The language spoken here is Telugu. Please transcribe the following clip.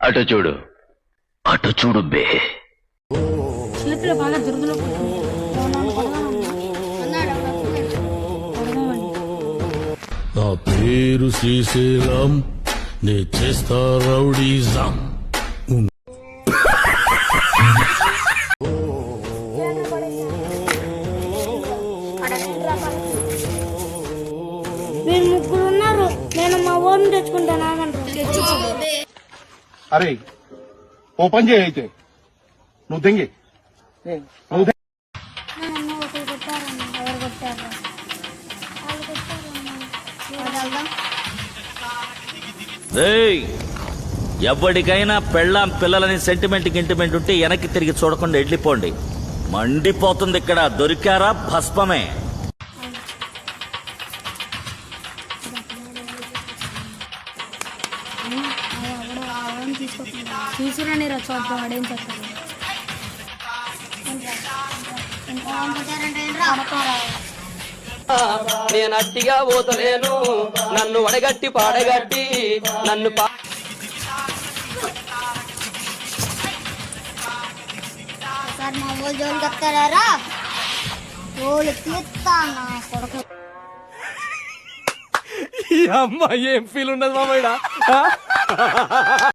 అటు చూడు, అటు చూడు బే. చేతిలో బాగా దురదలో నా పేరు శ్రీశైలం, నే చేస్తా రౌడీజం. మీరు ముగ్గురు ఉన్నారు, నేను మా ఊరిని తెచ్చుకుంటాను. అరే ఓ పని చేయి, అయితే నువ్వు తెంగి ఒకరు కొట్టారన్న, ఎవరు కొట్టారు? వాళ్ళు కొట్టారన్న. రేయ్, ఎవరికైనా పెళ్ళాం పిల్లలని సెంటిమెంట్ గింటిమెంట్ ఉంటే వెనక్కి తిరిగి చూడకుండా వెళ్ళిపోండి. మండిపోతుంది ఇక్కడ. దొరికారా భస్మమే. తీసుకురాని రా చూద్దాం వాడేం చెప్తాడు. నేను అట్టిగా పోతలేను, నన్ను వడగట్టి పాడగట్టి నన్ను సార్ మా ఊళ్ళో జోలికి వస్తారా? జోలు తీస్తా నా కొడుకు. అమ్మ ఏం ఫీల్ ఉండదు మామయ్య.